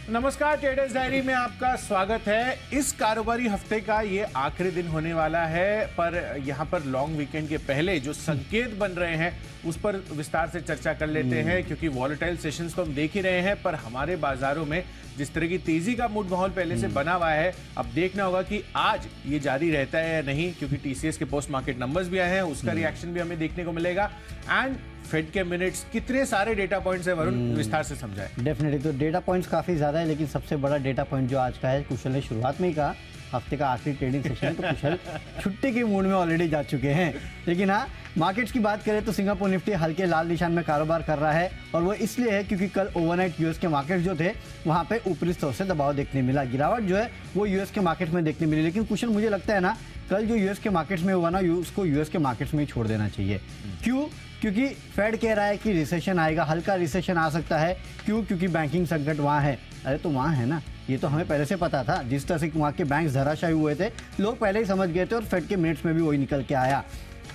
नमस्कार, traders diary में आपका स्वागत है। इस कारोबारी हफ्ते का ये आखिरी दिन होने वाला है, पर यहाँ पर लॉन्ग वीकेंड के पहले जो संकेत बन रहे हैं उस पर विस्तार से चर्चा कर लेते हैं, क्योंकि वॉलेटाइल सेशंस तो हम देख ही रहे हैं, पर हमारे बाजारों में जिस तरह की तेजी का मूड माहौल पहले से बना हुआ है, अब देखना होगा कि आज ये जारी रहता है या नहीं, क्योंकि टीसीएस के पोस्ट मार्केट नंबर्स भी आए हैं, उसका रिएक्शन भी हमें देखने को मिलेगा। एंड फेड के मिनट्स, कितने सारे डेटा पॉइंट्स है वरुण, विस्तार से समझाएं। डेफिनेटली, तो डेटा पॉइंट्स काफ़ी ज़्यादा है, लेकिन सबसे बड़ा डेटा पॉइंट जो आज का है, कुशल ने शुरुआत में ही कहा हफ्ते का आखिरी ट्रेडिंग सेशन है, तो कुशल छुट्टी के मूड में ऑलरेडी जा चुके हैं। लेकिन हाँ, मार्केट्स की बात करें तो सिंगापुर निफ्टी हल्के लाल निशान में कारोबार कर रहा है, और वो इसलिए है क्योंकि कल ओवरनाइट यूएस के मार्केट्स जो थे वहाँ पे ऊपरी स्तर से दबाव देखने मिला। गिरावट जो है वो यूएस के मार्केट्स में देखने मिली, लेकिन कुशल मुझे लगता है ना, कल जो यूएस के मार्केट्स में हुआ ना, उसको यूएस के मार्केट्स में ही छोड़ देना चाहिए। क्यों? क्योंकि फेड कह रहा है कि रिसेशन आएगा, हल्का रिसेशन आ सकता है। क्यों? क्योंकि बैंकिंग संकट वहाँ है। अरे तो वहाँ है ना, ये तो हमें पहले से पता था। जिस तरह से वहाँ के बैंक्स धराशायी हुए थे, लोग पहले ही समझ गए थे, और फेड के मिनट्स में भी वही निकल के आया।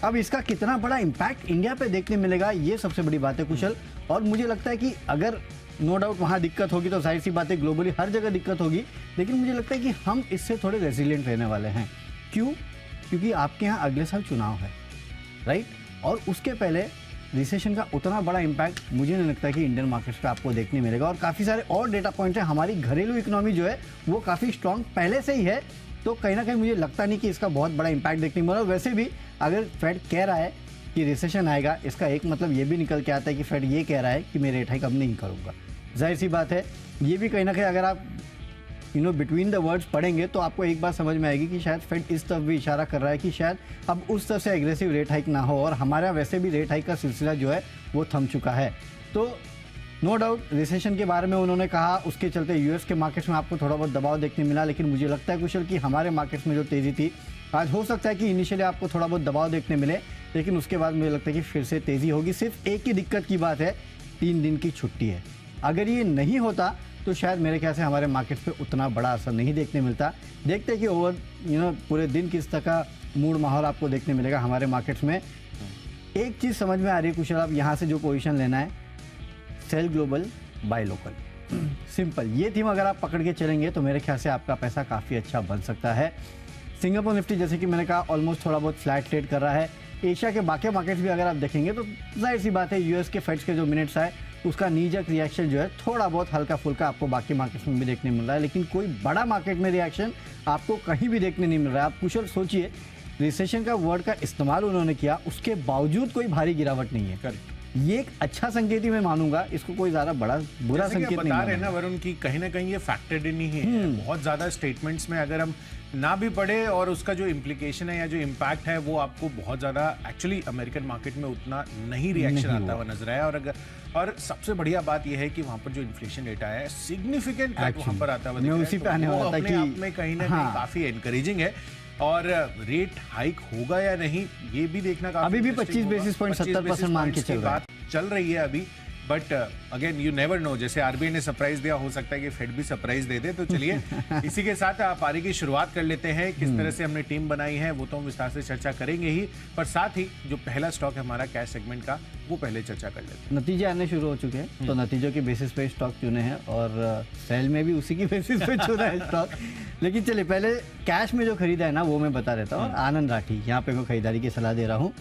अब इसका कितना बड़ा इम्पैक्ट इंडिया पे देखने मिलेगा, ये सबसे बड़ी बात है कुशल। और मुझे लगता है कि अगर नो डाउट वहाँ दिक्कत होगी तो जाहिर सी बात है ग्लोबली हर जगह दिक्कत होगी, लेकिन मुझे लगता है कि हम इससे थोड़े रेजिलिएंट रहने वाले हैं। क्यों? क्योंकि आपके यहाँ अगले साल चुनाव है, राइट? और उसके पहले रिसेशन का उतना बड़ा इम्पैक्ट मुझे नहीं लगता कि इंडियन मार्केट्स पे आपको देखने मिलेगा। और काफ़ी सारे और डेटा पॉइंट्स हैं। हमारी घरेलू इकोनॉमी जो है वो काफ़ी स्ट्रांग पहले से ही है, तो कहीं ना कहीं मुझे लगता नहीं कि इसका बहुत बड़ा इम्पैक्ट देखने मिलेगा। वैसे भी अगर फेड कह रहा है कि रिसेशन आएगा, इसका एक मतलब ये भी निकल के आता है कि फेड ये कह रहा है कि मैं रेट हाइक अब नहीं करूँगा। जाहिर सी बात है, ये भी कहीं ना कहीं अगर आप बिटवीन द वर्ड्स पढ़ेंगे तो आपको एक बात समझ में आएगी कि शायद फेड इस तरफ भी इशारा कर रहा है कि शायद अब उस तरह से एग्रेसिव रेट हाइक ना हो, और हमारा वैसे भी रेट हाइक का सिलसिला जो है वो थम चुका है। तो नो डाउट रिसेशन के बारे में उन्होंने कहा, उसके चलते यूएस के मार्केट्स में आपको थोड़ा बहुत दबाव देखने मिला, लेकिन मुझे लगता है कुशल कि हमारे मार्केट्स में जो तेज़ी थी, आज हो सकता है कि इनिशियली आपको थोड़ा बहुत दबाव देखने मिले, लेकिन उसके बाद मुझे लगता है कि फिर से तेज़ी होगी। सिर्फ एक ही दिक्कत की बात है, 3 दिन की छुट्टी है। अगर ये नहीं होता तो शायद मेरे ख्याल से हमारे मार्केट्स पे उतना बड़ा असर नहीं देखने मिलता। देखते हैं कि ओवर पूरे दिन किस तरह का मूड माहौल आपको देखने मिलेगा हमारे मार्केट्स में। एक चीज़ समझ में आ रही है कुशल, आप यहाँ से जो पोजीशन लेना है, sell global buy local, simple. ये थीम अगर आप पकड़ के चलेंगे तो मेरे ख्याल से आपका पैसा काफ़ी अच्छा बन सकता है। सिंगापुर निफ्टी जैसे कि मैंने कहा ऑलमोस्ट थोड़ा बहुत फ्लैट ट्रेड कर रहा है। एशिया के बाकी मार्केट्स भी अगर आप देखेंगे तो जाहिर सी बात है यूएस के फेड्स के जो मिनट्स आए उसका नीजक रिएक्शन जो है थोड़ा बहुत हल्का फुल्का आपको बाकी मार्केट्स में भी देखने मिल रहा है, लेकिन कोई बड़ा मार्केट में रिएक्शन आपको कहीं भी देखने नहीं मिल रहा है। आप कुशल सोचिए, रिसेशन का वर्ड का इस्तेमाल उन्होंने किया, उसके बावजूद कोई भारी गिरावट नहीं है। ये एक अच्छा संकेत ही मैं मानूंगा, इसको कोई ज्यादा बड़ा बुरा संकेत नहीं बता रहे हैं ना वरुण की कहीं ना कहीं ये फैक्टर्ड इन ही है। बहुत ज्यादा स्टेटमेंट्स में अगर हम ना भी पढ़े और उसका जो इम्प्लीकेशन है या जो इम्पैक्ट है वो आपको बहुत ज्यादा एक्चुअली अमेरिकन मार्केट में उतना नहीं रिएक्शन आता हुआ नजर आया। और सबसे बढ़िया बात यह है कि वहां पर जो इन्फ्लेशन डेटा है सिग्निफिकेंट वहां पर आता हुआ उसी पे आने वाला था कि आप में कहीं ना कहीं काफी एनकरेजिंग है। और रेट हाइक होगा या नहीं ये भी देखना काफी, अभी भी 25 बेसिस पॉइंट 70% मान के चल रही है अभी। But again you never know, जैसे आरबीआई ने सरप्राइज दिया, हो सकता है कि फेड भी सरप्राइज दे दे। तो चलिए इसी के साथ पारी की शुरुआत कर लेते हैं। किस तरह से हमने टीम बनाई है वो तो हम विस्तार से चर्चा करेंगे ही, पर साथ ही जो पहला स्टॉक है हमारा कैश सेगमेंट का, वो पहले चर्चा कर लेते हैं। नतीजे आने शुरू हो चुके हैं, तो नतीजों के बेसिस पे स्टॉक चुने हैं, और सेल में भी उसी की बेसिस पे चुना है स्टॉक। लेकिन चलिए पहले कैश में जो खरीदा है ना वो मैं बता देता हूँ। आनंद राठी, यहाँ पे मैं खरीदारी की सलाह दे रहा हूँ।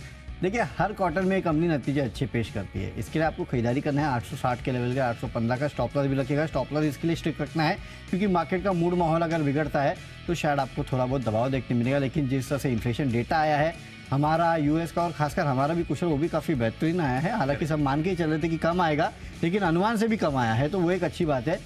देखिए, हर क्वार्टर में कंपनी नतीजे अच्छे पेश करती है, इसके लिए आपको खरीदारी करना है। 860 के लेवल का, 815 का स्टॉप लॉस भी रखेगा। स्टॉप लॉस इसके लिए स्ट्रिक्ट रखना है क्योंकि मार्केट का मूड माहौल अगर बिगड़ता है तो शायद आपको थोड़ा बहुत दबाव देखने मिलेगा। लेकिन जिस तरह से इन्फ्लेशन डेटा आया है हमारा, यूएस का और खासकर हमारा भी कुशल, वो भी काफ़ी बेहतरीन आया है। हालांकि सब मान के ही चल रहे थे कि कम आएगा, लेकिन अनुमान से भी कम आया है, तो वो एक अच्छी बात है।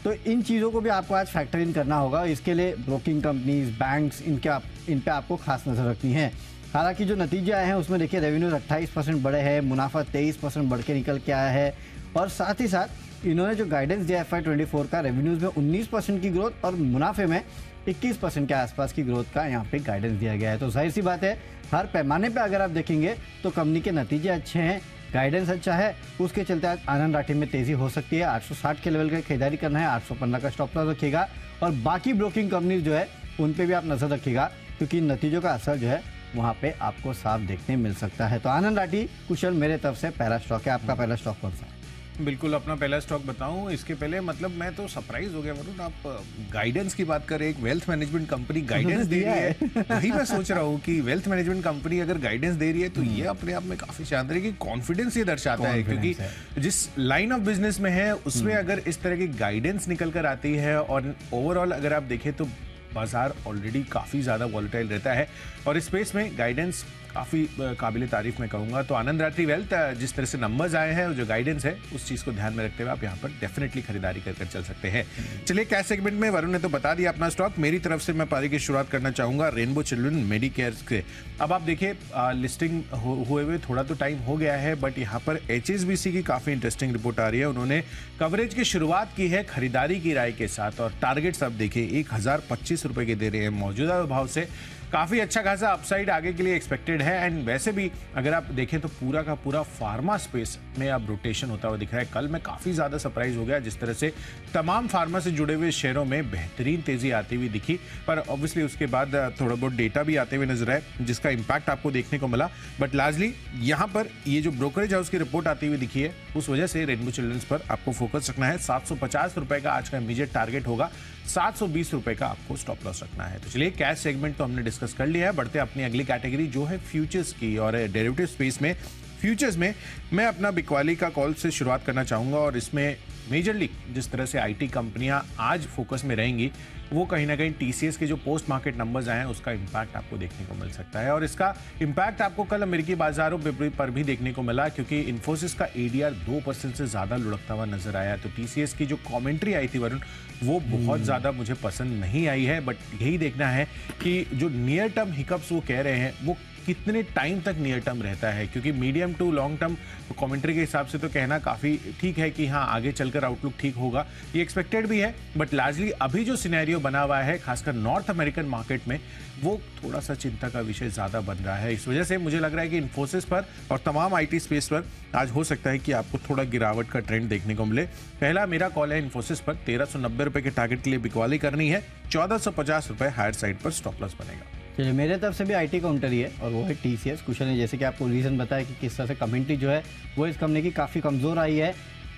तो इन चीज़ों को भी आपको आज फैक्टर इन करना होगा। इसके लिए ब्रोकिंग कंपनीज, बैंक्स, इन पे आपको खास नज़र रखनी है। हालांकि जो नतीजे आए हैं उसमें देखिए रेवेन्यूज 28% बढ़े हैं, मुनाफा 23% बढ़ के निकल के आया है, और साथ ही साथ इन्होंने जो गाइडेंस दिया FY24 का, रेवेन्यूज में 19% की ग्रोथ और मुनाफे में 21% के आसपास की ग्रोथ का यहाँ पे गाइडेंस दिया गया है। तो जाहिर सी बात है, हर पैमाने पे अगर आप देखेंगे तो कंपनी के नतीजे अच्छे हैं, गाइडेंस अच्छा है, उसके चलते आज आनंद राठी में तेजी हो सकती है। 860 के लेवल का खरीदारी करना है, 815 का स्टॉप लॉस रखिएगा, और बाकी ब्रोकिंग कंपनीज जो है उन पे भी आप नजर रखिएगा, क्योंकि नतीजों का असर जो है वहाँ पे आपको साफ देखने मिल सकता है। तो आनंद राठी कुशल मेरे तरफ से पहला स्टॉक है। आपका पहला स्टॉक कौन सा है? बिल्कुल अपना पहला स्टॉक बताऊं इसके पहले, मतलब मैं तो सरप्राइज हो गया वरुण, आप गाइडेंस की बात कर रहे हैं, एक वेल्थ मैनेजमेंट कंपनी गाइडेंस दे रही है। वही मैं सोच रहा हूँ कि वेल्थ मैनेजमेंट कंपनी अगर गाइडेंस दे रही है तो ये अपने आप में काफी शानदार है कि कॉन्फिडेंस ये दर्शाता है, क्योंकि जिस लाइन ऑफ बिजनेस में है उसमें अगर इस तरह की गाइडेंस निकल कर आती है और ओवरऑल अगर आप देखें तो बाजार ऑलरेडी काफी ज्यादा वॉलेटाइल रहता है और इस स्पेस में गाइडेंस काफी काबिल तारीफ मैं कहूंगा। तो आनंद रात्रि वेल्थ जिस तरह से नंबर्स आए हैं और जो गाइडेंस है उस चीज को ध्यान में रखते हुए आप यहाँ पर डेफिनेटली खरीदारी कर चल सकते हैं। चलिए कैश सेगमेंट में वरुण ने तो बता दिया अपना स्टॉक, मेरी तरफ से मैं पारी की शुरुआत करना चाहूंगा रेनबो चिल्ड्रन मेडिकेयर से। अब आप देखिए लिस्टिंग हुए हुए थोड़ा तो टाइम हो गया है, बट यहाँ पर HSBC की काफी इंटरेस्टिंग रिपोर्ट आ रही है। उन्होंने कवरेज की शुरुआत की है खरीदारी की राय के साथ और टारगेट्स आप देखिए 1025 रुपए के दे रहे हैं, मौजूदा भाव से काफी अच्छा खासा अपसाइड आगे के लिए एक्सपेक्टेड है। एंड वैसे भी अगर आप देखें तो पूरा का पूरा फार्मा स्पेस में अब रोटेशन होता हुआ दिख रहा है। कल मैं काफी ज्यादा सरप्राइज हो गया जिस तरह से तमाम फार्मा से जुड़े हुए शेयरों में बेहतरीन तेजी आती हुई दिखी, पर ऑब्वियसली उसके बाद थोड़ा बहुत डेटा भी आते हुए नजर आए जिसका इंपैक्ट आपको देखने को मिला। बट लार्जली यहाँ पर ये जो ब्रोकरेज हाउस की रिपोर्ट आती हुई दिखी है उस वजह से रेनबो चिल्ड्रंस पर आपको फोकस रखना है। 750 रुपए का आज का इमीडिएट टारगेट होगा, 720 रुपए का आपको स्टॉप लॉस रखना है। तो चलिए कैश सेगमेंट तो हमने डिस्कस कर लिया है, बढ़ते अपनी अगली कैटेगरी जो है फ्यूचर्स की। और डेरिवेटिव स्पेस में फ्यूचर्स में मैं अपना बिकवाली का कॉल से शुरुआत करना चाहूंगा और इसमें मेजरली जिस तरह से आईटी कंपनियां आज फोकस में रहेंगी वो कहीं ना कहीं टीसीएस के जो पोस्ट मार्केट नंबर्स आए हैं उसका इंपैक्ट आपको देखने को मिल सकता है। और इसका इंपैक्ट आपको कल अमेरिकी बाजारों पर भी देखने को मिला क्योंकि इन्फोसिस का एडीआर 2% से ज्यादा लुढ़कता हुआ नजर आया। तो टीसीएस की जो कमेंट्री आई थी वरुण वो बहुत ज्यादा मुझे पसंद नहीं आई है, बट यही देखना है कि जो नियर टर्म हिकअप्स वो कह रहे हैं वो कितने टाइम तक नियर टर्म रहता है, क्योंकि medium to long term commentary के हिसाब से तो कहना काफी ठीक है कि हाँ आगे चलकर आउटलुक ठीक होगा, ये एक्सपेक्टेड भी है। बट लार्जली अभी जो सिनेरियो बना हुआ है खासकर नॉर्थ अमेरिकन मार्केट में वो थोड़ा सा चिंता का विषय ज्यादा बन रहा है। इस वजह से मुझे लग रहा है कि इन्फोसिस पर और तमाम आईटी स्पेस पर आज हो सकता है कि आपको थोड़ा गिरावट का ट्रेंड देखने को मिले। पहला मेरा कॉल है इन्फोसिस पर 1390 रुपए के टारगेट के लिए बिकवाली करनी है, 1450 रुपए हायर साइड पर स्टॉप लॉस बनेगा। चलिए मेरे तरफ से भी आईटी काउंटर ही है और वो है टीसीएस। कुशल ने जैसे कि आपको रीज़न बताया कि किस तरह से कमेंट्री जो है वो इस कंपनी की काफ़ी कमज़ोर आई है,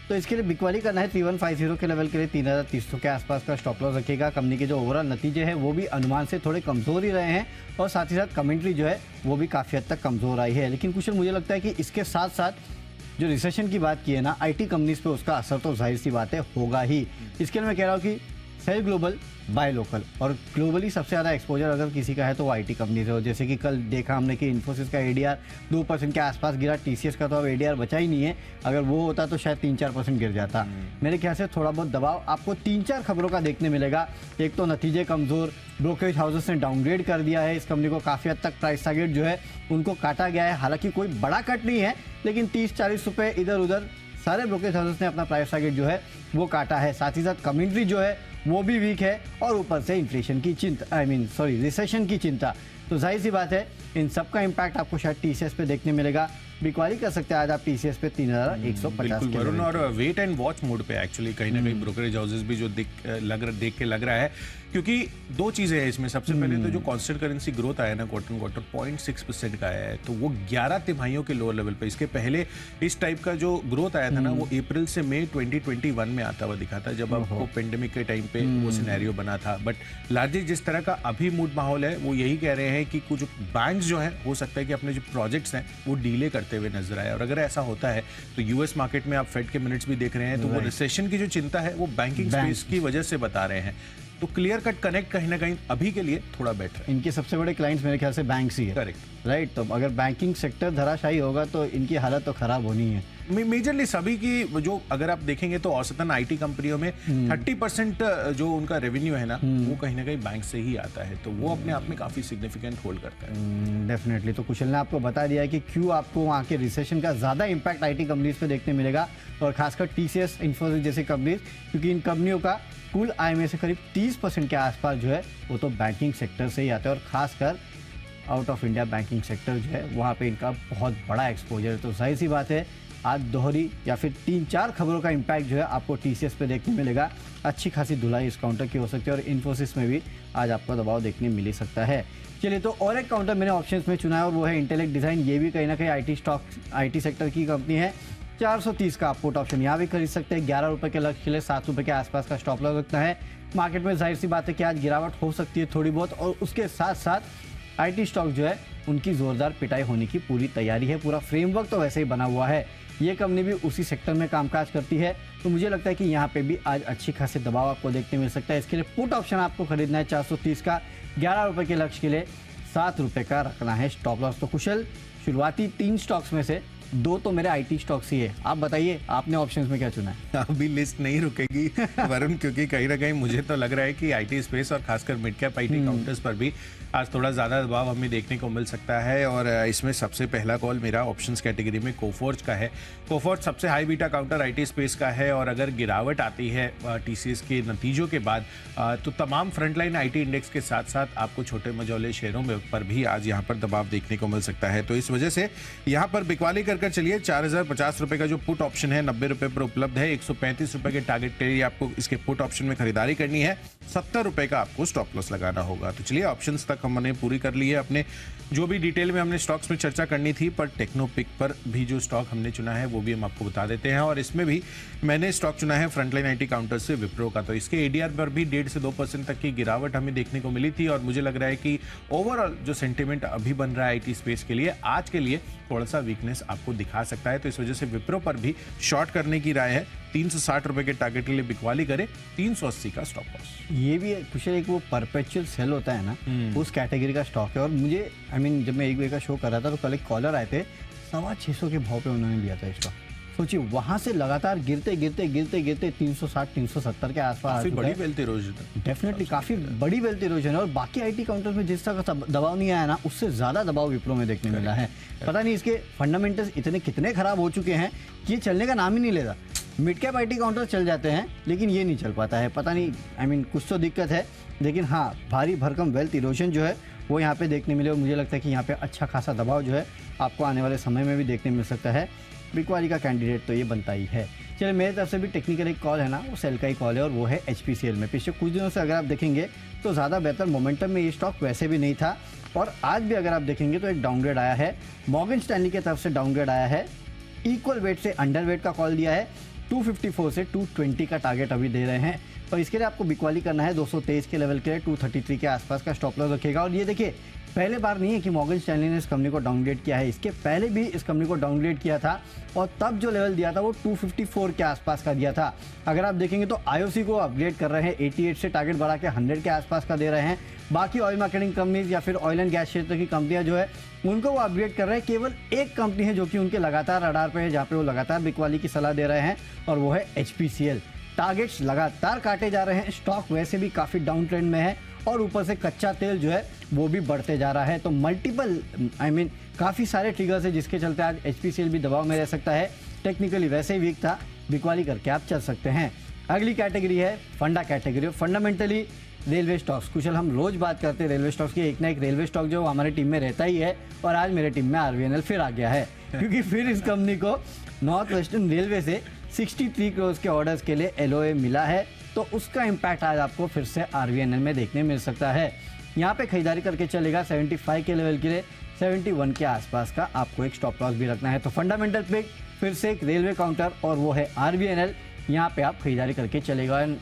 तो इसके लिए बिकवाली करना है 3150 के लेवल के लिए 3300 के आसपास का स्टॉप लॉस रखेगा। कंपनी के जो ओवरऑल नतीजे हैं वो भी अनुमान से थोड़े कमज़ोर ही रहे हैं और साथ ही साथ कमेंट्री जो है वो भी काफ़ी हद तक कमज़ोर आई है। लेकिन कुशल मुझे लगता है कि इसके साथ साथ जो रिसेशन की बात की है ना आईटी कंपनीज पे उसका असर तो जाहिर सी बात है होगा ही। इसके लिए मैं कह रहा हूँ कि सेल ग्लोबल बाय लोकल, और ग्लोबली सबसे ज़्यादा एक्सपोजर अगर किसी का है तो वो आईटी कंपनी से हो। जैसे कि कल देखा हमने कि इन्फोसिस का एडीआर 2% के आसपास गिरा, टीसीएस का तो अब एडीआर बचा ही नहीं है, अगर वो होता तो शायद 3-4% गिर जाता। मेरे ख्याल से थोड़ा बहुत दबाव आपको 3-4 खबरों का देखने मिलेगा। एक तो नतीजे कमज़ोर, ब्रोकरेज हाउसेस ने डाउनग्रेड कर दिया है इस कंपनी को, काफ़ी हद तक प्राइस टारगेट जो है उनको काटा गया है। हालांकि कोई बड़ा कट नहीं है लेकिन 30-40 रुपये इधर उधर सारे ब्रोकरेज हाउसेस ने अपना प्राइस टारगेट जो है वो काटा है। साथ ही साथ कमेंट्री जो है वो भी वीक है और ऊपर से इन्फ्लेशन की चिंता, रिसेशन की चिंता, तो जाहिर सी बात है इन सब का इम्पैक्ट आपको शायद टीसीएस पे देखने मिलेगा। बिकवाली कर सकते हैं आज आप टीसीएस पे 3150 के वरुण, और वेट एंड वॉच मोड पे एक्चुअली कहीं ना कहीं ब्रोकरेज हाउसेस भी जो देख के लग रहा है, क्योंकि दो चीजें हैं इसमें। सबसे पहले तो जो कांस्टेंट करेंसी ग्रोथ आया ना क्वार्टर क्वार्टर 0.6% का आया है, तो वो 11 तिमाहियों के लोअर लेवल पे। इसके पहले इस टाइप का जो ग्रोथ आया था ना वो अप्रैल से मई 2021 में आता हुआ दिखा था जब आपको पेंडेमिक के टाइम पे वो सिनेरियो बना था। बट लार्जली जिस तरह का अभी मूड माहौल है वो यही कह रहे हैं कि कुछ बैंक जो है हो सकता है कि अपने जो प्रोजेक्ट्स हैं वो डिले करते हुए नजर आए। और अगर ऐसा होता है तो यूएस मार्केट में आप फेड के मिनट्स भी देख रहे हैं, तो वो रिसेशन की जो चिंता है वो बैंकिंग स्पेस की वजह से बता रहे हैं। तो क्लियर कट कनेक्ट कहीं ना कहीं अभी के लिए थोड़ा बेटर है। इनके सबसे बड़े क्लाइंट्स मेरे ख्याल से बैंक्स ही है, करेक्ट, राइट। तो अगर बैंकिंग सेक्टर धराशायी होगा तो इनकी हालत तो खराब होनी है। मेजरली सभी की जो अगर आप देखेंगे तो औसतन आईटी कंपनियों में 30% जो उनका रेवेन्यू है ना वो कहीं ना कहीं बैंक से ही आता है, तो वो अपने आप में काफी सिग्निफिकेंट होल्ड करता है। डेफिनेटली। तो कुशल ने आपको बता दिया है कि क्यों आपको वहाँ के रिसेशन का ज़्यादा इम्पैक्ट आईटी कंपनीज पे देखने मिलेगा, और खासकर टीसीएस, इन्फोसिस जैसी कंपनीज, क्योंकि इन कंपनियों का कुल आय में से करीब 30% के आसपास जो है वो तो बैंकिंग सेक्टर से ही आता है, और खासकर out of India banking sector जो है वहाँ पे इनका बहुत बड़ा एक्सपोजर है। तो जाहिर सी बात है आज दोहरी या फिर 3-4 खबरों का इम्पैक्ट जो है आपको टीसीएस पे देखने मिलेगा। अच्छी खासी धुलाई इस काउंटर की हो सकती है और इन्फोसिस में भी आज आपको दबाव देखने मिल ही सकता है। चलिए, तो और एक काउंटर मैंने ऑप्शंस में चुना है और वो है इंटेलेक्ट डिज़ाइन। ये भी कहीं ना कहीं आईटी सेक्टर की कंपनी है। 430 का आप पुट ऑप्शन यहाँ भी खरीद सकते हैं। 11 रुपए के लक्ष्य के लिए 7 रुपए के आसपास का स्टॉप लॉस रखना है। मार्केट में जाहिर सी बात है कि आज गिरावट हो सकती है थोड़ी बहुत, और उसके साथ साथ आईटी स्टॉक जो है उनकी जोरदार पिटाई होने की पूरी तैयारी है। पूरा फ्रेमवर्क तो वैसे ही बना हुआ है, ये कंपनी भी उसी सेक्टर में कामकाज करती है, तो मुझे लगता है कि यहाँ पे भी आज अच्छी खासी दबाव आपको देखने मिल सकता है। इसके लिए पुट ऑप्शन आपको खरीदना है 430 का, 11 रुपए के लक्ष्य के लिए 7 रुपए का रखना है स्टॉप लॉस। तो कुशल, शुरुआती 3 स्टॉक्स में से 2 तो मेरे आईटी स्टॉक्स ही है। आप बताइए आपने ऑप्शंस में क्या चुना है? अभी लिस्ट नहीं रुकेगी वरुण, क्योंकि कहीं ना कहीं मुझे तो लग रहा है कि आईटी स्पेस और खासकर मिड कैप आईटी काउंटर्स पर भी आज थोड़ा ज्यादा दबाव हमें देखने को मिल सकता है। और इसमें सबसे पहला कॉल मेरा ऑप्शंस कैटेगरी में कोफोर्ज का है। कोफोर्ज सबसे high beta counter IT space का है, और अगर गिरावट आती है टीसीएस के नतीजों के बाद तो तमाम फ्रंटलाइन आईटी इंडेक्स के साथ साथ आपको छोटे मझौले शेयरों में पर भी आज यहाँ पर दबाव देखने को मिल सकता है। तो इस वजह से यहाँ पर बिकवाली कर चलिए। 4050 रुपए का जो पुट ऑप्शन है 90 रुपए पर उपलब्ध है। 135 रुपए के टारगेट के लिए आपको इसके पुट ऑप्शन में खरीदारी करनी है। 70 रुपए का आपको स्टॉप लॉस लगाना होगा। तो चलिए, ऑप्शंस तक हमने पूरी कर ली है। अपने जो भी डिटेल में हमने स्टॉक्स में चर्चा करनी थी, पर टेक्नोपिक पर भी जो स्टॉक हमने चुना है वो भी हम आपको बता देते हैं। और इसमें भी मैंने स्टॉक चुना है फ्रंटलाइन आईटी काउंटर से विप्रो का। तो इसके एडीआर पर भी 1.5 से 2% तक की गिरावट हमें देखने को मिली थी, और मुझे लग रहा है कि ओवरऑल जो सेंटिमेंट अभी बन रहा है आईटी स्पेस के लिए, आज के लिए थोड़ा सा वीकनेस आपको दिखा सकता है। तो इस वजह से विप्रो पर भी शॉर्ट करने की राय है। 360 रुपए के टारगेट के लिए बिकवाली करे, 380 का स्टॉप लॉस। ये भी कुछ एक वो परपेचुअल सेल होता है ना, उस कैटेगरी का स्टॉक है। और मुझे जब मैं एक वे का शो कर रहा था तो कल एक कॉलर आए थे, 625 के भाव पे उन्होंने लिया था स्टॉक। सोचिए, वहां से लगातार गिरते गिरते गिरते गिरते 360 370 के आसपास बड़ी वेल्थ इरोजन, डेफिनेटली काफी बड़ी वेल्थ इरोजन है। और बाकी आईटी काउंटर में जिस तरह का दबाव नहीं आया ना, उससे ज्यादा दबाव विप्रो में देखने मिला है। पता नहीं इसके फंडामेंटल्स इतने कितने खराब हो चुके हैं कि ये चलने का नाम ही नहीं लेता। मिड कैप आईटी काउंटर चल जाते हैं लेकिन ये नहीं चल पाता है, पता नहीं कुछ तो दिक्कत है। लेकिन हाँ, भारी भरकम वेल्थ इरोजन जो है वो यहाँ पे देखने मिले, और मुझे लगता है कि यहाँ पे अच्छा खासा दबाव जो है आपको आने वाले समय में भी देखने मिल सकता है। बिकवाली का कैंडिडेट तो ये बनता ही है। चलिए, मेरी तरफ से भी टेक्निकल एक कॉल है ना, वो सेल का ही कॉल है, और वो है HPCL में। पिछले कुछ दिनों से अगर आप देखेंगे तो ज़्यादा बेहतर मोमेंटम में ये स्टॉक वैसे भी नहीं था, और आज भी अगर आप देखेंगे तो एक डाउनग्रेड आया है। मॉर्गन स्टैनली की तरफ से डाउनग्रेड आया है। इक्वल वेट से अंडर वेट का कॉल दिया है। 254 से 220 का टारगेट अभी दे रहे हैं, और इसके लिए आपको बिकवाली करना है 223 के लेवल के लिए। 233 के आसपास का स्टॉप लॉस रखेगा। और ये देखिए, पहले बार नहीं है कि मॉर्गन स्टैनली ने इस कंपनी को डाउनग्रेड किया है, इसके पहले भी इस कंपनी को डाउनग्रेड किया था, और तब जो लेवल दिया था वो 254 के आसपास का दिया था। अगर आप देखेंगे तो IOC को अपग्रेड कर रहे हैं, 88 से टारगेट बढ़ा के 100 के आसपास का दे रहे हैं। बाकी ऑयल मार्केटिंग कंपनीज या फिर ऑयल एंड गैस क्षेत्र की कंपनियां जो है उनको वो अपग्रेड कर रहे हैं। केवल एक कंपनी है जो कि उनके लगातार रडार पे है, जहाँ पे वो लगातार बिकवाली की सलाह दे रहे हैं, और वो है HPCL। टारगेट्स लगातार काटे जा रहे हैं, स्टॉक वैसे भी काफ़ी डाउन ट्रेंड में है, और ऊपर से कच्चा तेल जो है वो भी बढ़ते जा रहा है। तो मल्टीपल काफ़ी सारे ट्रिगर्स है जिसके चलते आज HPCL भी दबाव में रह सकता है। टेक्निकली वैसे ही वीक था, बिकवाली करके आप चल सकते हैं। अगली कैटेगरी है फंडा कैटेगरी। फंडामेंटली रेलवे स्टॉक्स, कुशल हम रोज बात करते हैं रेलवे स्टॉक्स की। एक ना एक रेलवे स्टॉक जो हमारी टीम में रहता ही है, और आज मेरे टीम में RVNL फिर आ गया है, क्योंकि फिर इस कंपनी को नॉर्थ वेस्टर्न रेलवे से 63 करोड़ के ऑर्डर्स के लिए LOA मिला है। तो उसका इम्पैक्ट आज आपको फिर से RVNL में देखने मिल सकता है। यहाँ पे खरीदारी करके चलेगा 75 के लेवल के लिए। 71 के आसपास का आपको एक स्टॉप लॉस भी रखना है। तो फंडामेंटल पिक फिर से एक रेलवे काउंटर, और वो है RVNL। यहाँ पे आप खरीदारी करके चलेगा। एंड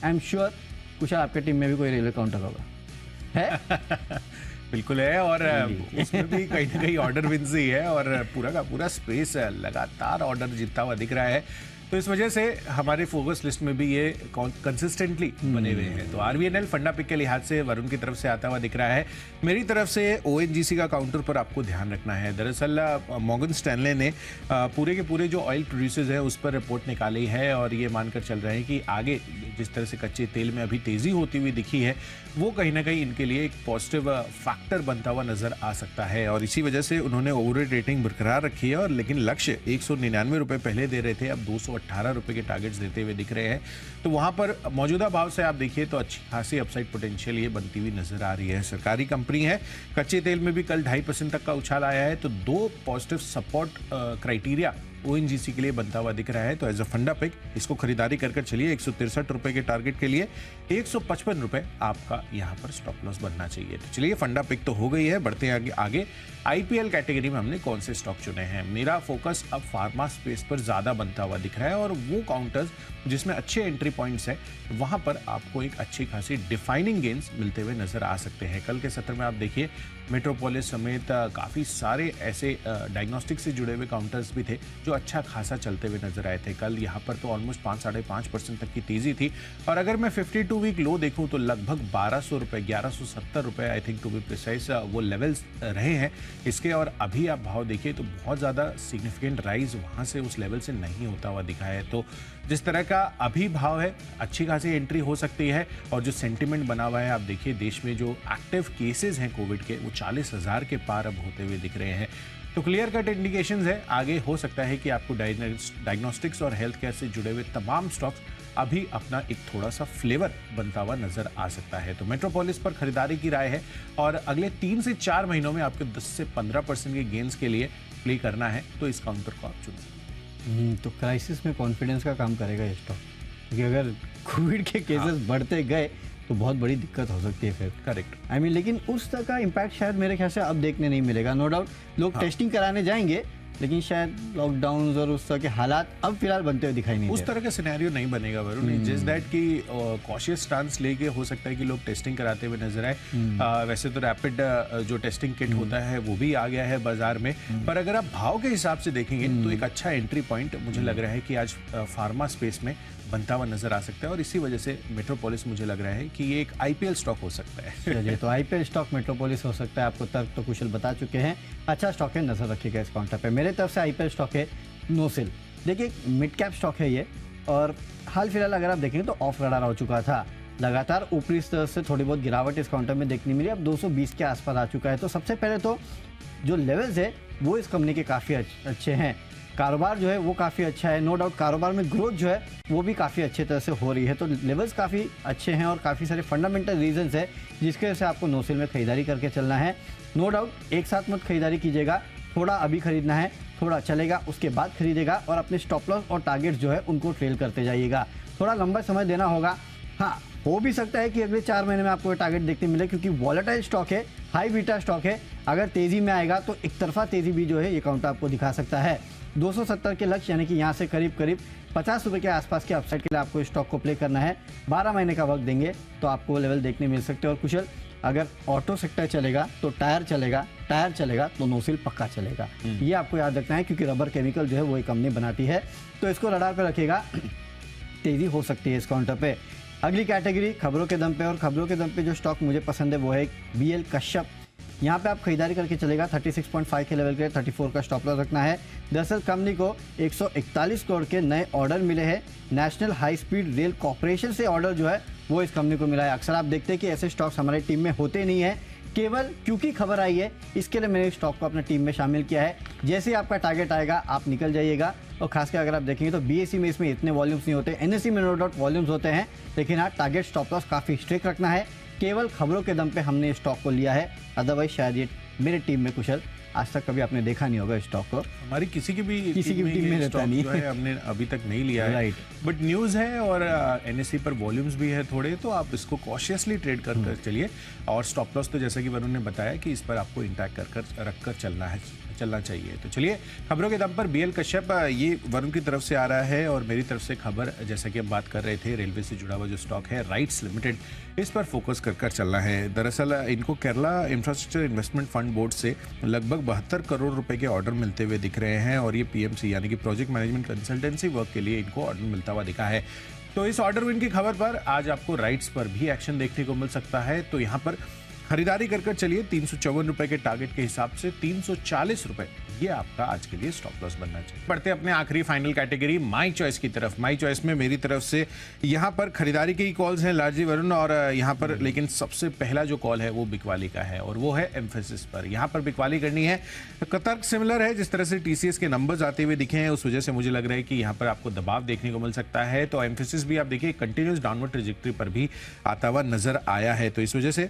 आई एम श्योर कुशल आपके टीम में भी कोई रेलवे काउंटर होगा, है? बिल्कुल है, और उसमें भी कहीं ना कहीं ऑर्डर विन्स ही है, और पूरा का पूरा स्पेस लगातार ऑर्डर जीतता हुआ दिख रहा है। तो इस वजह से हमारे फोकस लिस्ट में भी ये कंसिस्टेंटली बने हुए हैं। तो RVNL फंडा पिक के लिहाज से वरुण की तरफ से आता हुआ दिख रहा है। मेरी तरफ से ONGC का काउंटर पर आपको ध्यान रखना है। दरअसल मॉर्गन स्टैनले ने पूरे के पूरे जो ऑयल प्रोड्यूसर्स है उस पर रिपोर्ट निकाली है, और ये मानकर चल रहे हैं कि आगे जिस तरह से कच्चे तेल में अभी तेजी होती हुई दिखी है, वो कहीं ना कहीं इनके लिए एक पॉजिटिव फैक्टर बनता हुआ नजर आ सकता है। और इसी वजह से उन्होंने ओवर रेटिंग बरकरार रखी है, और लेकिन लक्ष्य 199 रुपए पहले दे रहे थे, अब 218 रुपए के टारगेट्स देते हुए दिख रहे हैं। तो वहां पर मौजूदा भाव से आप देखिए तो अच्छी खासी अपसाइड पोटेंशियल ये बनती हुई नजर आ रही है। सरकारी कंपनी है, कच्चे तेल में भी कल 2.5% तक का उछाल आया है। तो 2 पॉजिटिव सपोर्ट क्राइटेरिया ओएनजीसी के लिए बनता हुआ दिख रहा है। तो एज अ फंडा पिक इसको खरीदारी कर चलिए। 163 रुपए के टारगेट के लिए 155 रुपए आपका यहाँ पर स्टॉप लॉस बनना चाहिए। तो चलिए फंडा पिक तो हो गई है, बढ़ते हैं आगे। आईपीएल कैटेगरी में हमने कौन से स्टॉक चुने हैं? मेरा फोकस अब फार्मा स्पेस पर ज्यादा बनता हुआ दिख रहा है और वो काउंटर्स जिसमें अच्छे एंट्री पॉइंट्स हैं वहां पर आपको एक अच्छी खासी डिफाइनिंग गेन्स मिलते हुए नजर आ सकते हैं। कल के सत्र में आप देखिए मेट्रोपोलिस समेत काफी सारे ऐसे डायग्नोस्टिक से जुड़े हुए काउंटर्स भी थे जो अच्छा खासा चलते हुए नजर आए थे। कल यहाँ पर तो ऑलमोस्ट 5-5.5% तक की तेजी थी और अगर मैं 52 वीक लो देखूं तो लगभग 1200 रुपए, 1170 रुपए I think to be precise वो लेवल्स रहे हैं इसके। और अभी आप भाव देखिए तो बहुत ज्यादा सिग्निफिकेंट राइज वहां से उस लेवल से नहीं होता हुआ दिखा है। तो जिस तरह का अभी भाव है अच्छी खासी एंट्री हो सकती है और जो सेंटिमेंट बना हुआ है आप देखिए देश में जो एक्टिव केसेस हैं कोविड के वो 40,000 के पार अब होते हुए दिख रहे हैं। तो क्लियर कट इंडिकेशंस है आगे हो सकता है कि आपको डायग्नोस्टिक्स और हेल्थ केयर से जुड़े हुए तमाम स्टॉक्स अभी अपना एक थोड़ा सा फ्लेवर बनता हुआ नजर आ सकता है। तो मेट्रोपोलिस पर खरीदारी की राय है और अगले 3 से 4 महीनों में आपको 10 से 15% के गेन्स के लिए प्ले करना है तो इस काउंटर को आप चुन सकते हैं। तो क्राइसिस में कॉन्फिडेंस का काम करेगा ये स्टॉक, क्योंकि अगर कोविड के केसेस बढ़ते गए तो बहुत बड़ी दिक्कत हो सकती है फिर। करेक्ट। आई मीन लेकिन उस तरह का इम्पैक्ट शायद मेरे ख्याल से अब देखने नहीं मिलेगा। नो डाउट लोग टेस्टिंग कराने जाएंगे लेकिन शायद लॉकडाउन और उस तरह के हालात अब फिलहाल बनते हुए दिखाई नहीं उस तरह का सिनेरियो नहीं बनेगा वरुण। जिस दैट की कॉशियस स्टांस लेके हो सकता है कि लोग टेस्टिंग कराते हुए नजर आए। वैसे तो रैपिड जो टेस्टिंग किट होता है वो भी आ गया है बाजार में, पर अगर आप भाव के हिसाब से देखेंगे तो एक अच्छा एंट्री पॉइंट मुझे लग रहा है कि आज फार्मा स्पेस में बनता हुआ नजर आ सकता है और इसी वजह से मेट्रोपोलिस मुझे लग रहा है कि ये एक आईपीएल स्टॉक हो सकता है। चलिए तो आईपीएल स्टॉक मेट्रोपोलिस हो सकता है। आपको तर्क तो कुशल बता चुके हैं, अच्छा स्टॉक है, नजर रखिएगा इस काउंटर पे। मेरे तरफ से आईपीएल स्टॉक है नोसिल। देखिए मिड कैप स्टॉक है ये और हाल फिलहाल अगर आप देखेंगे तो ऑफ रडार हो चुका था। लगातार ऊपरी स्तर से थोड़ी बहुत गिरावट इस काउंटर में देखने मिली, अब 220 के आसपास आ चुका है। तो सबसे पहले तो जो लेवल्स है वो इस कंपनी के काफ़ी अच्छे हैं। कारोबार जो है वो काफ़ी अच्छा है, नो डाउट कारोबार में ग्रोथ जो है वो भी काफ़ी अच्छे तरह से हो रही है। तो लेवल्स काफ़ी अच्छे हैं और काफ़ी सारे फंडामेंटल रीजंस है जिसके वजह से आपको नोसिल में खरीदारी करके चलना है। नो डाउट एक साथ मत खरीदारी कीजिएगा, थोड़ा अभी खरीदना है, थोड़ा चलेगा उसके बाद खरीदेगा और अपने स्टॉप लॉस और टारगेट जो है उनको ट्रेल करते जाइएगा। थोड़ा लंबा समय देना होगा। हाँ, हो भी सकता है कि अगले 4 महीने में आपको टारगेट देखने मिले, क्योंकि वॉलेटाइल स्टॉक है, हाई बीटा स्टॉक है। अगर तेजी में आएगा तो एक तरफा तेजी भी जो है ये काउंटर आपको दिखा सकता है। 270 के लक्ष्य यानी कि यहाँ से करीब 50 रुपये के आसपास के अपसाइड के लिए आपको स्टॉक को प्ले करना है। 12 महीने का वक्त देंगे तो आपको वो लेवल देखने मिल सकते हैं। और कुशल अगर ऑटो सेक्टर चलेगा तो टायर चलेगा तो नोसिल पक्का चलेगा, ये आपको याद रखना है, क्योंकि रबर केमिकल जो है वो एक कंपनी बनाती है। तो इसको रडार पर रखेगा, तेजी हो सकती है इस काउंटर पे। अगली कैटेगरी खबरों के दम पे, और खबरों के दम पे जो स्टॉक मुझे पसंद है वो है बीएल कश्यप। यहाँ पे आप खरीदारी करके चलेगा 36.5 के लेवल के 34 का स्टॉप लॉस रखना है। दरअसल कंपनी को 141 करोड़ के नए ऑर्डर मिले हैं। National high speed rail corporation से ऑर्डर जो है वो इस कंपनी को मिला है। अक्सर आप देखते हैं कि ऐसे स्टॉक्स हमारे टीम में होते नहीं है, केवल क्योंकि खबर आई है इसके लिए मैंने स्टॉक को अपने टीम में शामिल किया है। जैसे ही आपका टारगेट आएगा आप निकल जाइएगा। और खासकर अगर आप देखेंगे तो बीएसई में इसमें इतने वॉल्यूम्स नहीं होते, एनएसई में नो डाउट वॉल्यूम्स होते हैं, लेकिन हाँ टारगेट स्टॉप लॉस काफ़ी स्ट्रिक्ट रखना है। केवल खबरों के दम पे हमने स्टॉक को लिया है, अदरवाइज शायद ये मेरे टीम में कुशल आज तक कभी आपने देखा नहीं होगा स्टॉक को। हमारी किसी की भी टीम में रहता नहीं है, हमने अभी तक नहीं लिया है। राइट, बट न्यूज़ है और एनएसई पर वॉल्यूम्स भी है थोड़े, तो आप इसको कॉशियसली ट्रेड कर चलिए। और स्टॉप लॉस तो जैसा कि वरुण ने बताया कि इस पर आपको इंटैक्ट रखकर चलना चाहिए। तो चलिए खबरों के दम पर बीएल कश्यप, ये वरुण की तरफ से आ रहा है और मेरी तरफ से खबर, जैसा कि हम बात कर रहे थे रेलवे से जुड़ा हुआ जो स्टॉक है राइट्स लिमिटेड, इस पर फोकस कर चलना है। दरअसल इनको Kerala infrastructure investment fund board से लगभग 72 करोड़ रुपए के ऑर्डर मिलते हुए दिख रहे हैं और ये पीएमसी यानी कि प्रोजेक्ट मैनेजमेंट कंसल्टेंसी वर्क के लिए इनको ऑर्डर मिलता हुआ दिखा है। तो इस ऑर्डर विन की खबर पर आज आपको राइट्स पर भी एक्शन देखने को मिल सकता है। तो यहाँ पर खरीदारी कर चलिए 354 रुपए के टारगेट के हिसाब से 340 रुपए, ये आपका आज के लिए स्टॉप लॉस बनना चाहिए। बढ़ते अपने आखिरी फाइनल कैटेगरी माई चॉइस की तरफ। माई चॉइस में मेरी तरफ से यहाँ पर खरीदारी की कॉल्स हैं लार्जी वरुण, और यहाँ पर लेकिन सबसे पहला जो कॉल है वो बिकवाली का है और वो है एम्फेसिस पर। यहाँ पर बिकवाली करनी है। तर्क सिमिलर है, जिस तरह से टीसीएस के नंबर्स आते हुए दिखे हैं उस वजह से मुझे लग रहा है कि यहाँ पर आपको दबाव देखने को मिल सकता है। तो एम्फेसिस भी आप देखिए कंटिन्यूस डाउनवर्ड ट्रेजेक्टरी पर भी आता हुआ नजर आया है, तो इस वजह से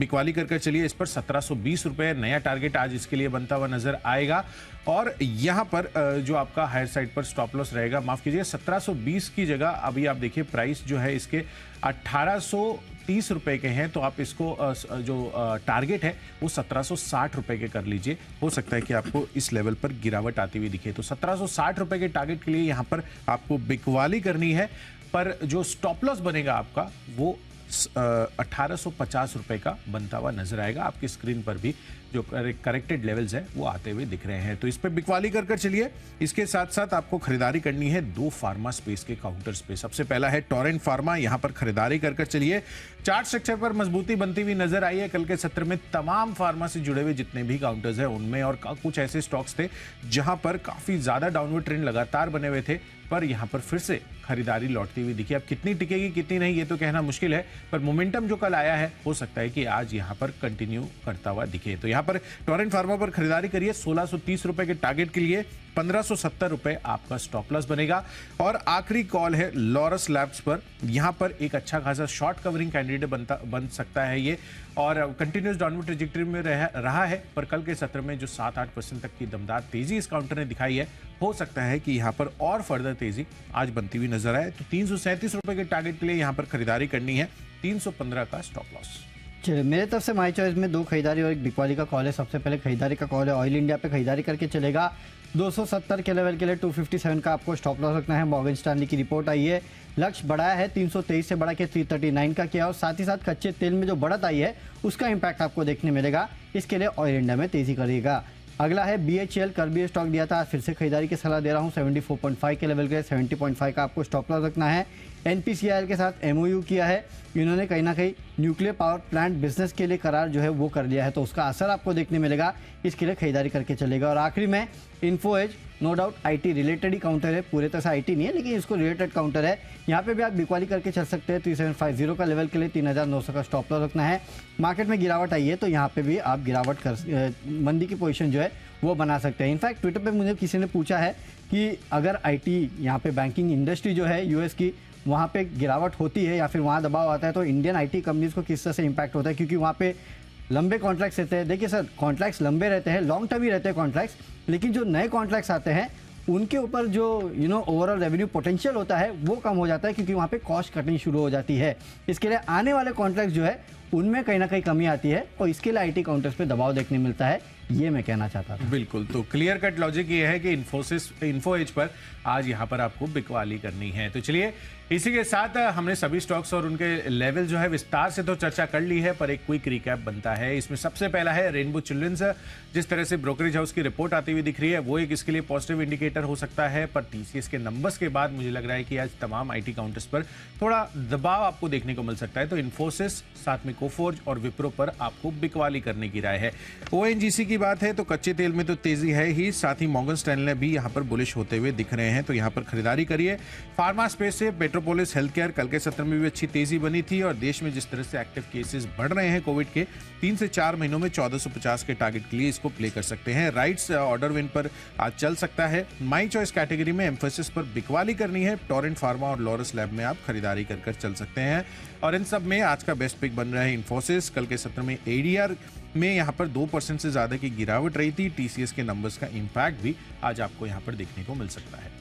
बिकवाली कर चलिए। इस पर 1720 रुपए नया टारगेट आज इसके लिए बनता हुआ नजर आएगा। रहेगा। और यहाँ पर जो आपका हायर साइड पर स्टॉप लॉस रहेगा, माफ कीजिए 1720 की जगह अभी आप देखिए प्राइस जो है इसके 1830 रुपए के हैं, तो आप इसको जो टारगेट है वो 1760 रुपए के कर लीजिए। हो सकता है कि आपको इस लेवल पर गिरावट आती हुई दिखे, तो 1760 रुपए के टारगेट के लिए यहाँ पर आपको बिकवाली करनी है। पर जो स्टॉप लॉस बनेगा आपका वो 1850 रुपए का बनता हुआ नजर आएगा। आपकी स्क्रीन पर भी जो करेक्टेड लेवल्स है वो आते हुए दिख रहे हैं, तो इस पे बिकवाली कर चलिए। इसके साथ साथ आपको खरीदारी करनी है दो फार्मा स्पेस के काउंटर्स पे। सबसे पहला है टोरेंट फार्मा, यहां पर खरीदारी कर चलिए। चार्ट स्ट्रक्चर पर मजबूती बनती हुई नजर आई है। कल के सत्र में तमाम फार्मा से जुड़े हुए जितने भी काउंटर्स हैं उनमें और कुछ ऐसे स्टॉक्स थे जहां पर काफी ज्यादा डाउनवर्ड ट्रेंड लगातार बने हुए थे, पर यहां पर फिर से खरीदारी लौटती हुई दिखी। अब कितनी टिकेगी कितनी नहीं ये तो कहना मुश्किल है, पर मोमेंटम जो कल आया है हो सकता है कि आज यहां पर कंटिन्यू करता हुआ दिखे। तो यहां पर टोरेंट फार्मा पर खरीदारी करिए 1630 रुपए के टारगेट के लिए, 1570 रुपए आपका स्टॉप लॉस बनेगा। और आखिरी कॉल है लॉरस लैब्स पर, यहां पर एक अच्छा खासा शॉर्ट कवरिंग कैंडिडेट बन सकता है ये, और कंटिन्यूस डाउनवर्ड ट्रैजेक्टरी में रहा है, पर कल के सत्र में जो 7-8% तक की दमदार तेजी इस काउंटर ने दिखाई है, हो सकता है कि यहां पर और फर्दर तेजी आज बनती हुई नजर आए। तो 337 रुपए के टारगेट के लिए यहां पर खरीदारी करनी है, 315 का स्टॉप लॉस। चलिए, मेरे तरफ से माई चॉइस में दो खरीदारी और एक बिकवाली का कॉल है। सबसे पहले खरीदारी का कॉल है ऑयल इंडिया पे खरीदारी करके चलेगा 270 के लेवल के लिए 257 का आपको स्टॉप लॉस रखना है। मॉर्गन स्टैनली की रिपोर्ट आई है, लक्ष्य बढ़ाया है 323 से बढ़ा के 339 का किया, और साथ ही साथ कच्चे तेल में जो बढ़त आई है उसका इंपैक्ट आपको देखने मिलेगा। इसके लिए ऑयल इंडिया में तेजी करेगा। अगला है BHEL, कल भी स्टॉक दिया था, आज फिर से खरीदारी की सलाह दे रहा हूँ 74.5 के लेवल के 70.5 का आपको स्टॉप लॉस रखना है। NPCIL के साथ MOU किया है, इन्होंने कहीं ना कहीं न्यूक्लियर पावर प्लांट बिजनेस के लिए करार जो है वो कर लिया है, तो उसका असर आपको देखने मिलेगा, इसके लिए खरीदारी करके चलेगा। और आखिरी में Info Edge, no doubt IT related ही काउंटर है, पूरे तरह से IT नहीं है लेकिन इसको रिलेटेड काउंटर है, यहाँ पे भी आप बिकवाली करके चल सकते हैं। 3750 का लेवल के लिए 3900 का स्टॉप लॉस रखना है। मार्केट में गिरावट आई है तो यहाँ पे भी आप गिरावट कर मंदी की पोजीशन जो है वो बना सकते हैं। इनफैक्ट ट्विटर पे मुझे किसी ने पूछा है कि अगर IT यहाँ पे बैंकिंग इंडस्ट्री जो है US की, वहाँ पे गिरावट होती है या फिर वहाँ दबाव आता है तो इंडियन IT कंपनीज को किस तरह से इम्पैक्ट होता है, क्योंकि वहाँ पे लंबे कॉन्ट्रैक्ट्स रहते हैं। देखिए सर, कॉन्ट्रैक्ट्स लंबे रहते हैं, लॉन्ग टर्म ही रहते हैं कॉन्ट्रैक्ट्स, लेकिन जो नए कॉन्ट्रैक्ट्स आते हैं उनके ऊपर जो ओवरऑल रेवेन्यू पोटेंशियल होता है वो कम हो जाता है, क्योंकि वहाँ पे कॉस्ट कटिंग शुरू हो जाती है। इसके लिए आने वाले कॉन्ट्रैक्ट जो है उनमें कहीं ना कहीं कमी आती है और इसके लिए IT काउंटर्स पे दबाव देखने मिलता है, ये मैं कहना चाहता था। बिल्कुल, तो क्लियर कट लॉजिक ये है कि इन्फो एज पर आज यहाँ पर आपको बिकवाली करनी है। तो चलिए, इसी के साथ हमने सभी स्टॉक्स और उनके लेवल जो है विस्तार से तो चर्चा कर ली है, पर एक क्विक रिकैप बनता है। इसमें सबसे पहला है रेनबो चिल्ड्रंस। जिस तरह से ब्रोकरेज हाउस की रिपोर्ट आती हुई दिख रही है वो एक इसके लिए पॉजिटिव इंडिकेटर हो सकता है, पर TCS के नंबर्स के बाद मुझे लग रहा है कि आज तमाम IT काउंटर्स पर थोड़ा दबाव आपको देखने को मिल सकता है। तो इन्फोसिस, साथ में कोफोर्ज और विप्रो पर आपको बिकवाली करने की राय है। ONGC की बात है तो कच्चे तेल में तो तेजी है ही, साथ ही मॉर्गन स्टैनले भी यहाँ पर बुलिश होते हुए दिख रहे हैं, तो यहाँ पर खरीदारी करिए। फार्मा स्पेस से पेट्रोपोलिस हेल्थ केयर, कल के सत्र में भी अच्छी तेजी बनी थी, और देश में जिस तरह से एक्टिव केसेस बढ़ रहे हैं कोविड के, 3 से 4 महीनों में 1450 के टारगेट के लिए इसको प्ले कर सकते हैं। राइट्स ऑर्डर विन पर आज चल सकता है। माई चॉइस कैटेगरी में एम्फोसिस पर बिकवाली करनी है। टोरेंट फार्मा और लॉरस लैब में आप खरीदारी कर चल सकते हैं, और इन सब में आज का बेस्ट पिक बन रहा है इन्फोसिस। कल के सत्र में ADR में यहाँ पर 2% से ज्यादा की गिरावट रही थी। TCS के नंबर्स का इंपैक्ट भी आज आपको यहाँ पर देखने को मिल सकता है।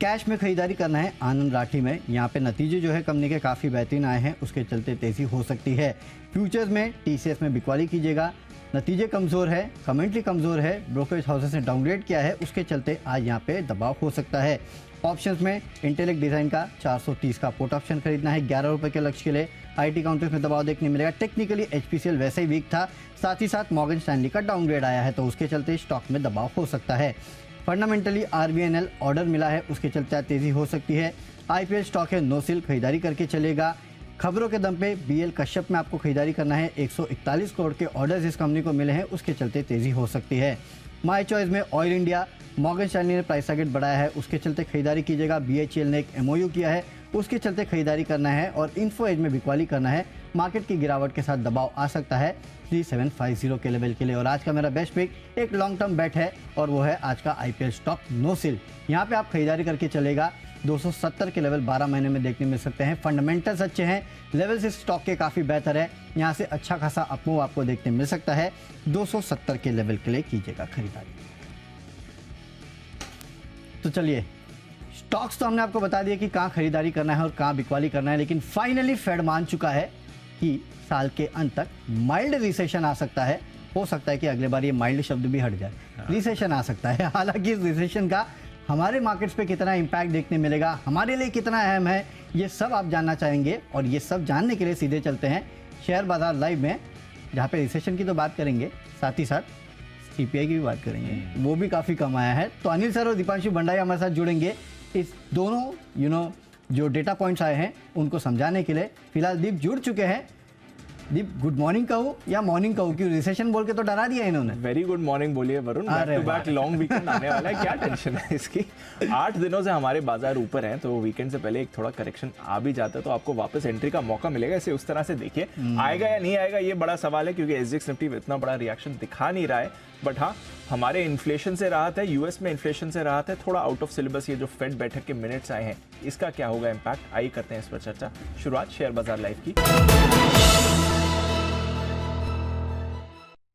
कैश में खरीदारी करना है आनंद राठी में, यहाँ पे नतीजे जो है कंपनी के काफ़ी बेहतरीन आए हैं, उसके चलते तेजी हो सकती है। फ्यूचर्स में TCS में बिकवाली कीजिएगा, नतीजे कमज़ोर है, कमेंट्री कमज़ोर है, ब्रोकरेज हाउसेस ने डाउनग्रेड किया है, उसके चलते आज यहाँ पे दबाव हो सकता है। ऑप्शंस में इंटेलेक्ट डिज़ाइन का 430 का पुट ऑप्शन खरीदना है 11 रुपये के लक्ष्य के लिए। IT काउंटर्स में दबाव देखने मिलेगा। टेक्निकली HPCL वैसे ही वीक था, साथ ही साथ मॉर्गन स्टैनली का डाउनग्रेड आया है, तो उसके चलते स्टॉक में दबाव हो सकता है। फंडामेंटली RVNL ऑर्डर मिला है, उसके चलते तेजी हो सकती है। IPL स्टॉक है नोसिल, खरीदारी करके चलेगा। खबरों के दम पे BL कश्यप में आपको खरीदारी करना है। 141 करोड़ के ऑर्डर्स इस कंपनी को मिले हैं, उसके चलते तेजी हो सकती है। माई चॉइस में ऑयल इंडिया, मॉर्गन स्टैनली ने प्राइस टारगेट बढ़ाया है, उसके चलते खरीदारी कीजिएगा। BHEL ने एक MOU किया है, उसके चलते खरीदारी करना है, और इन्फो एज में बिकवाली करना है। मार्केट की गिरावट के साथ दबाव आ सकता है 3750 के लेवल के लिए। और आज का मेरा बेस्ट पिक एक लॉन्ग टर्म बेट है, और वो है आज का IPL स्टॉक नोसिल। यहाँ पे आप खरीदारी करके चलेगा। 270 के लेवल 12 महीने में देखने मिल सकते हैं। फंडामेंटल्स अच्छे हैं, लेवल्स इस स्टॉक के काफ़ी बेहतर है, यहाँ से अच्छा खासा अपमूव आपको देखने मिल सकता है। 270 के लेवल के लिए कीजिएगा खरीदारी। तो चलिए, स्टॉक्स तो हमने आपको बता दिया कि कहाँ खरीदारी करना है और कहाँ बिकवाली करना है, लेकिन फाइनली फेड मान चुका है कि साल के अंत तक माइल्ड रिसेशन आ सकता है। हो सकता है कि अगले बार ये माइल्ड शब्द भी हट जाए, रिसेशन आ सकता है। हालांकि इस रिसेशन का हमारे मार्केट्स पे कितना इम्पैक्ट देखने मिलेगा, हमारे लिए कितना अहम है, ये सब आप जानना चाहेंगे। और ये सब जानने के लिए सीधे चलते हैं शेयर बाजार लाइव में, जहाँ पे रिसेशन की तो बात करेंगे, साथ ही साथ सीपीआई की भी बात करेंगे, वो भी काफ़ी कम आया है। तो अनिल सर और दीपांशु भंडारी हमारे साथ जुड़ेंगे इस दोनों जो डेटा पॉइंट्स आए हैं उनको समझाने के लिए। फिलहाल दीप जुड़ चुके हैं। दीप, गुड मॉर्निंग कहूँ या मॉर्निंग कहूँ, क्योंकि रिसेशन बोल के तो डरा दिया इन्होंने। वेरी गुड मॉर्निंग बोलिए Varun. Back to back long weekend आने वाला है, क्या टेंशन है इसकी। 8 दिनों से हमारे बाजार ऊपर हैं, तो वीकेंड से पहले एक थोड़ा करेक्शन आ भी जाता है तो आपको वापस एंट्री का मौका मिलेगा। इसे उस तरह से देखिए, आएगा या नहीं आएगा ये बड़ा सवाल है, क्योंकि एसजीएक्स निफ्टी इतना बड़ा रिएक्शन दिखा नहीं रहा है। बट हाँ, हमारे इन्फ्लेशन से राहत है, यूएस में इन्फ्लेशन से राहत है, थोड़ा आउट ऑफ सिलेबस ये जो फेड बैठक के मिनट्स आए हैं, इसका क्या होगा इम्पैक्ट, आइए करते हैं इस पर चर्चा। शुरुआत शेयर बाजार लाइव की।